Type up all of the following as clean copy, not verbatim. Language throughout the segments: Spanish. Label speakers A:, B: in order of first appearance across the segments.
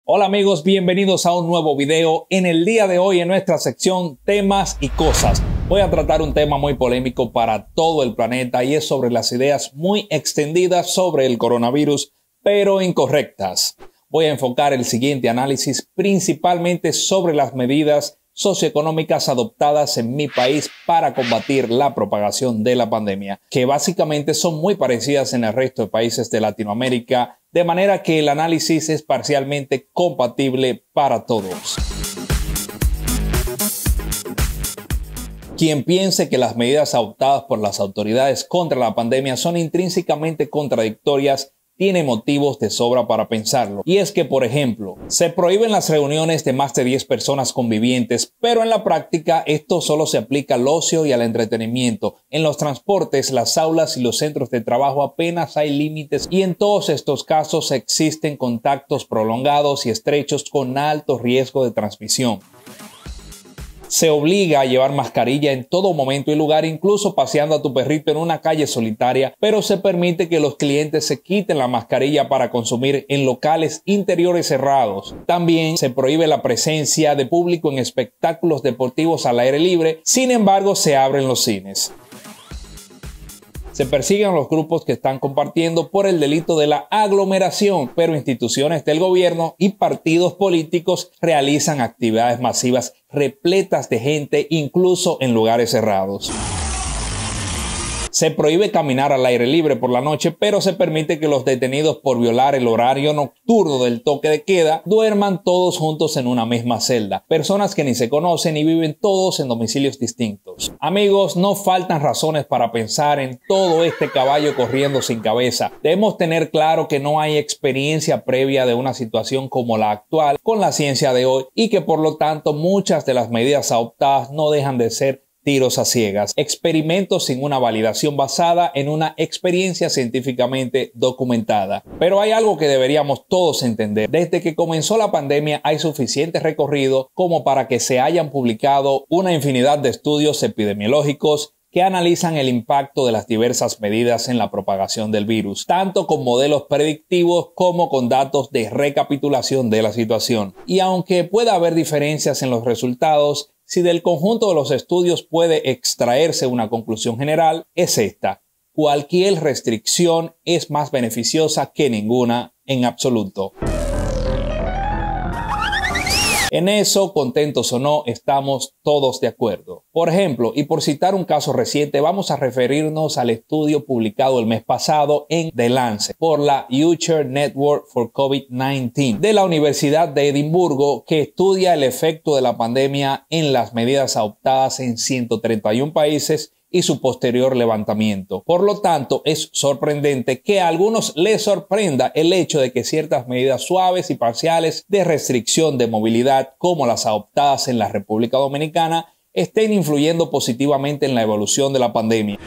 A: Hola amigos, bienvenidos a un nuevo video. En el día de hoy en nuestra sección temas y cosas voy a tratar un tema muy polémico para todo el planeta y es sobre las ideas muy extendidas sobre el coronavirus, pero incorrectas. Voy a enfocar el siguiente análisis principalmente sobre las medidas socioeconómicas adoptadas en mi país para combatir la propagación de la pandemia, que básicamente son muy parecidas en el resto de países de Latinoamérica, de manera que el análisis es parcialmente compatible para todos. Quien piense que las medidas adoptadas por las autoridades contra la pandemia son intrínsecamente contradictorias tiene motivos de sobra para pensarlo. Y es que, por ejemplo, se prohíben las reuniones de más de 10 personas convivientes, pero en la práctica esto solo se aplica al ocio y al entretenimiento. En los transportes, las aulas y los centros de trabajo apenas hay límites y en todos estos casos existen contactos prolongados y estrechos con alto riesgo de transmisión. Se obliga a llevar mascarilla en todo momento y lugar, incluso paseando a tu perrito en una calle solitaria, pero se permite que los clientes se quiten la mascarilla para consumir en locales interiores cerrados. También se prohíbe la presencia de público en espectáculos deportivos al aire libre, sin embargo se abren los cines. Se persiguen los grupos que están compartiendo por el delito de la aglomeración, pero instituciones del gobierno y partidos políticos realizan actividades masivas repletas de gente, incluso en lugares cerrados. Se prohíbe caminar al aire libre por la noche, pero se permite que los detenidos por violar el horario nocturno del toque de queda duerman todos juntos en una misma celda. Personas que ni se conocen y viven todos en domicilios distintos. Amigos, no faltan razones para pensar en todo este caballo corriendo sin cabeza. Debemos tener claro que no hay experiencia previa de una situación como la actual con la ciencia de hoy y que por lo tanto muchas de las medidas adoptadas no dejan de ser tiros a ciegas, experimentos sin una validación basada en una experiencia científicamente documentada. Pero hay algo que deberíamos todos entender. Desde que comenzó la pandemia hay suficiente recorrido como para que se hayan publicado una infinidad de estudios epidemiológicos que analizan el impacto de las diversas medidas en la propagación del virus, tanto con modelos predictivos como con datos de recapitulación de la situación. Y aunque pueda haber diferencias en los resultados, si del conjunto de los estudios puede extraerse una conclusión general, es esta: cualquier restricción es más beneficiosa que ninguna en absoluto. En eso, contentos o no, estamos todos de acuerdo. Por ejemplo, y por citar un caso reciente, vamos a referirnos al estudio publicado el mes pasado en The Lancet por la Future Network for COVID-19 de la Universidad de Edimburgo, que estudia el efecto de la pandemia en las medidas adoptadas en 131 países y su posterior levantamiento. Por lo tanto, es sorprendente que a algunos les sorprenda el hecho de que ciertas medidas suaves y parciales de restricción de movilidad, como las adoptadas en la República Dominicana, estén influyendo positivamente en la evolución de la pandemia.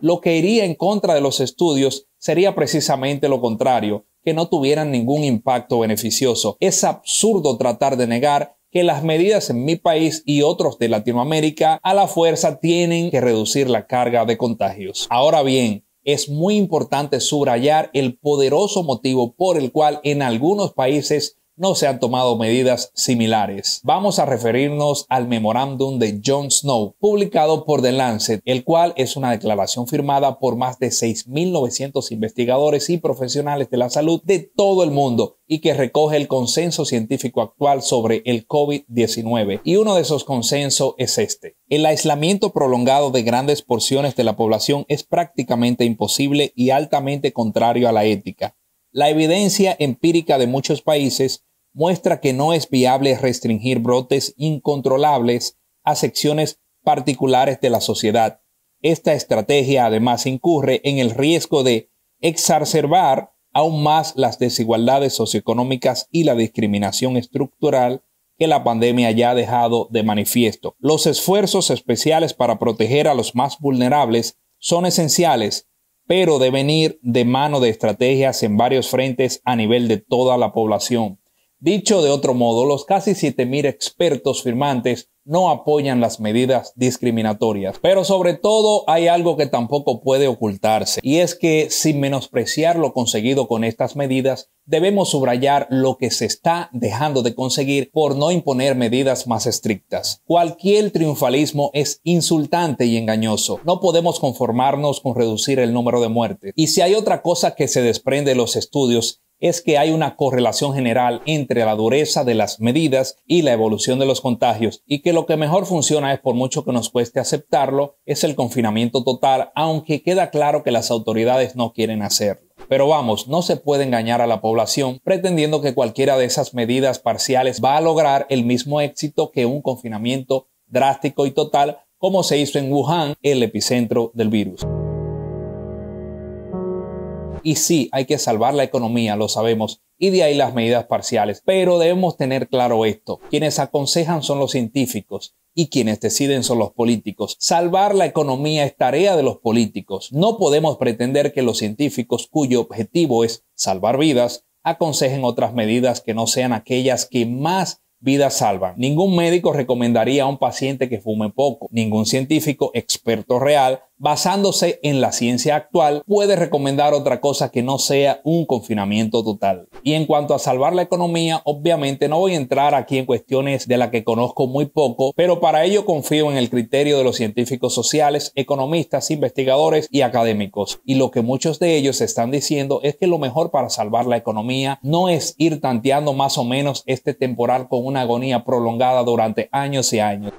A: Lo que iría en contra de los estudios sería precisamente lo contrario, que no tuvieran ningún impacto beneficioso. Es absurdo tratar de negar que las medidas en mi país y otros de Latinoamérica a la fuerza tienen que reducir la carga de contagios. Ahora bien, es muy importante subrayar el poderoso motivo por el cual en algunos países no se han tomado medidas similares. Vamos a referirnos al memorándum de John Snow, publicado por The Lancet, el cual es una declaración firmada por más de 6.900 investigadores y profesionales de la salud de todo el mundo y que recoge el consenso científico actual sobre el COVID-19. Y uno de esos consensos es este: el aislamiento prolongado de grandes porciones de la población es prácticamente imposible y altamente contrario a la ética. La evidencia empírica de muchos países muestra que no es viable restringir brotes incontrolables a secciones particulares de la sociedad. Esta estrategia además incurre en el riesgo de exacerbar aún más las desigualdades socioeconómicas y la discriminación estructural que la pandemia ya ha dejado de manifiesto. Los esfuerzos especiales para proteger a los más vulnerables son esenciales, pero deben ir de mano de estrategias en varios frentes a nivel de toda la población. Dicho de otro modo, los casi 7.000 expertos firmantes no apoyan las medidas discriminatorias. Pero sobre todo hay algo que tampoco puede ocultarse, y es que sin menospreciar lo conseguido con estas medidas, debemos subrayar lo que se está dejando de conseguir por no imponer medidas más estrictas. Cualquier triunfalismo es insultante y engañoso. No podemos conformarnos con reducir el número de muertes. Y si hay otra cosa que se desprende de los estudios, es que hay una correlación general entre la dureza de las medidas y la evolución de los contagios, y que lo que mejor funciona, es por mucho que nos cueste aceptarlo, es el confinamiento total, aunque queda claro que las autoridades no quieren hacerlo. Pero vamos, no se puede engañar a la población pretendiendo que cualquiera de esas medidas parciales va a lograr el mismo éxito que un confinamiento drástico y total, como se hizo en Wuhan, el epicentro del virus. Y sí, hay que salvar la economía, lo sabemos, y de ahí las medidas parciales. Pero debemos tener claro esto: quienes aconsejan son los científicos y quienes deciden son los políticos. Salvar la economía es tarea de los políticos. No podemos pretender que los científicos, cuyo objetivo es salvar vidas, aconsejen otras medidas que no sean aquellas que más vidas salvan. Ningún médico recomendaría a un paciente que fume poco. Ningún científico experto real, basándose en la ciencia actual, puede recomendar otra cosa que no sea un confinamiento total. Y en cuanto a salvar la economía, obviamente no voy a entrar aquí en cuestiones de las que conozco muy poco, pero para ello confío en el criterio de los científicos sociales, economistas, investigadores y académicos. Y lo que muchos de ellos están diciendo es que lo mejor para salvar la economía no es ir tanteando más o menos este temporal con una agonía prolongada durante años y años,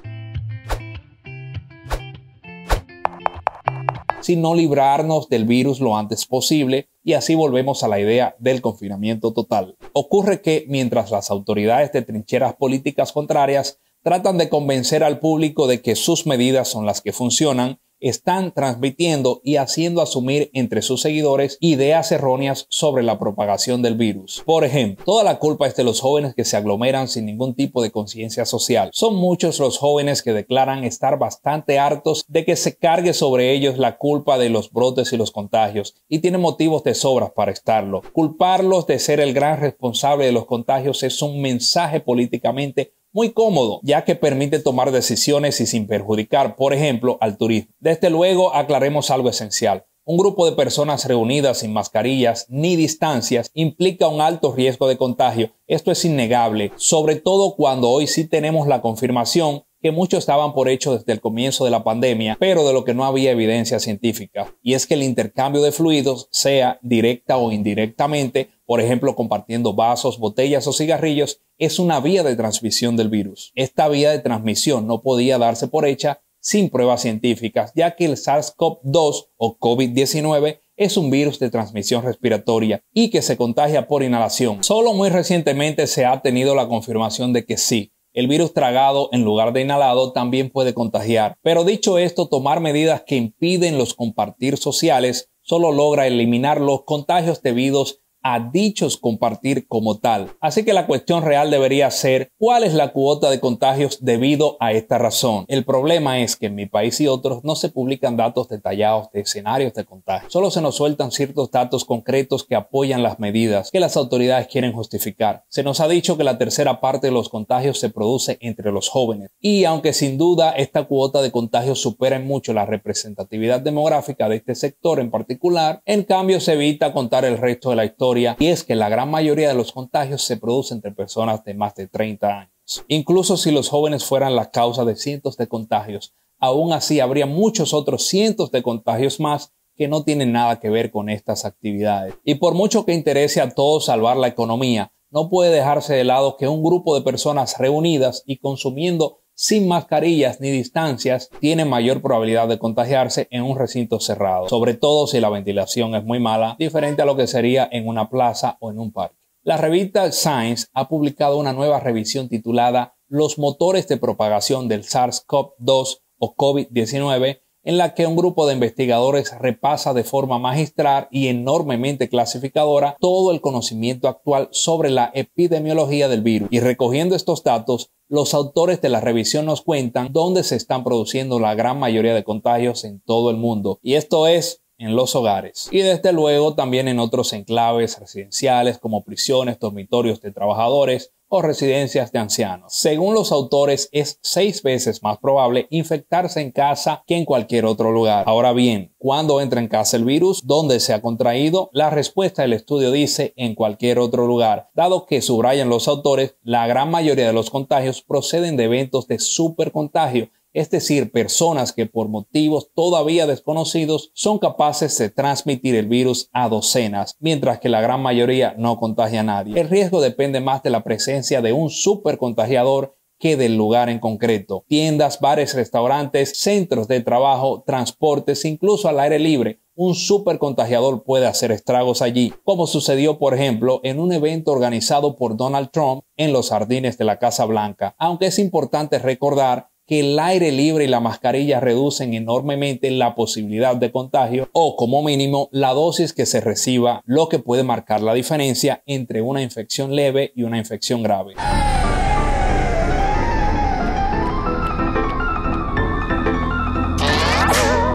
A: sino librarnos del virus lo antes posible, y así volvemos a la idea del confinamiento total. Ocurre que mientras las autoridades de trincheras políticas contrarias tratan de convencer al público de que sus medidas son las que funcionan, están transmitiendo y haciendo asumir entre sus seguidores ideas erróneas sobre la propagación del virus. Por ejemplo, toda la culpa es de los jóvenes que se aglomeran sin ningún tipo de conciencia social. Son muchos los jóvenes que declaran estar bastante hartos de que se cargue sobre ellos la culpa de los brotes y los contagios, y tienen motivos de sobras para estarlo. Culparlos de ser el gran responsable de los contagios es un mensaje políticamente muy cómodo, ya que permite tomar decisiones y sin perjudicar, por ejemplo, al turismo. Desde luego, aclaremos algo esencial. Un grupo de personas reunidas sin mascarillas ni distancias implica un alto riesgo de contagio. Esto es innegable, sobre todo cuando hoy sí tenemos la confirmación que muchos daban por hecho desde el comienzo de la pandemia, pero de lo que no había evidencia científica, y es que el intercambio de fluidos, sea directa o indirectamente, por ejemplo compartiendo vasos, botellas o cigarrillos, es una vía de transmisión del virus. Esta vía de transmisión no podía darse por hecha sin pruebas científicas, ya que el SARS-CoV-2 o COVID-19 es un virus de transmisión respiratoria y que se contagia por inhalación. Solo muy recientemente se ha tenido la confirmación de que sí, el virus tragado en lugar de inhalado también puede contagiar. Pero dicho esto, tomar medidas que impiden los compartir sociales solo logra eliminar los contagios debidos a dichos compartir como tal. Así que la cuestión real debería ser: ¿cuál es la cuota de contagios debido a esta razón? El problema es que en mi país y otros no se publican datos detallados de escenarios de contagio. Solo se nos sueltan ciertos datos concretos que apoyan las medidas que las autoridades quieren justificar. Se nos ha dicho que la tercera parte de los contagios se produce entre los jóvenes. Y aunque sin duda esta cuota de contagios supera en mucho la representatividad demográfica de este sector en particular, en cambio se evita contar el resto de la historia, y es que la gran mayoría de los contagios se producen entre personas de más de 30 años. Incluso si los jóvenes fueran la causa de cientos de contagios, aún así habría muchos otros cientos de contagios más que no tienen nada que ver con estas actividades. Y por mucho que interese a todos salvar la economía, no puede dejarse de lado que un grupo de personas reunidas y consumiendo sin mascarillas ni distancias tiene mayor probabilidad de contagiarse en un recinto cerrado, sobre todo si la ventilación es muy mala, diferente a lo que sería en una plaza o en un parque. La revista Science ha publicado una nueva revisión titulada Los motores de propagación del SARS-CoV-2 o COVID-19, en la que un grupo de investigadores repasa de forma magistral y enormemente clasificadora todo el conocimiento actual sobre la epidemiología del virus. Y recogiendo estos datos, los autores de la revisión nos cuentan dónde se están produciendo la gran mayoría de contagios en todo el mundo. Y esto es en los hogares. Y desde luego también en otros enclaves residenciales como prisiones, dormitorios de trabajadores, o residencias de ancianos. Según los autores, es 6 veces más probable infectarse en casa que en cualquier otro lugar. Ahora bien, ¿cuándo entra en casa el virus? ¿Dónde se ha contraído? La respuesta del estudio dice en cualquier otro lugar, dado que, subrayan los autores, la gran mayoría de los contagios proceden de eventos de supercontagio, es decir, personas que por motivos todavía desconocidos son capaces de transmitir el virus a docenas, mientras que la gran mayoría no contagia a nadie. El riesgo depende más de la presencia de un supercontagiador que del lugar en concreto. Tiendas, bares, restaurantes, centros de trabajo, transportes, incluso al aire libre. Un supercontagiador puede hacer estragos allí, como sucedió, por ejemplo, en un evento organizado por Donald Trump en los jardines de la Casa Blanca. Aunque es importante recordar que el aire libre y la mascarilla reducen enormemente la posibilidad de contagio o, como mínimo, la dosis que se reciba, lo que puede marcar la diferencia entre una infección leve y una infección grave.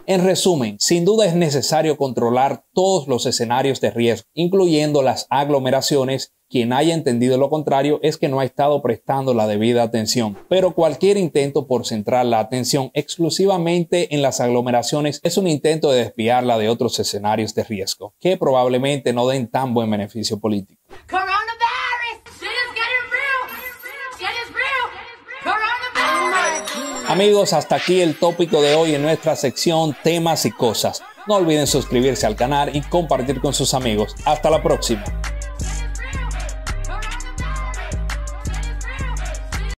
A: En resumen, sin duda es necesario controlar todos los escenarios de riesgo, incluyendo las aglomeraciones. Quien haya entendido lo contrario es que no ha estado prestando la debida atención. Pero cualquier intento por centrar la atención exclusivamente en las aglomeraciones es un intento de desviarla de otros escenarios de riesgo, que probablemente no den tan buen beneficio político. Amigos, hasta aquí el tópico de hoy en nuestra sección Temas y Cosas. No olviden suscribirse al canal y compartir con sus amigos. Hasta la próxima.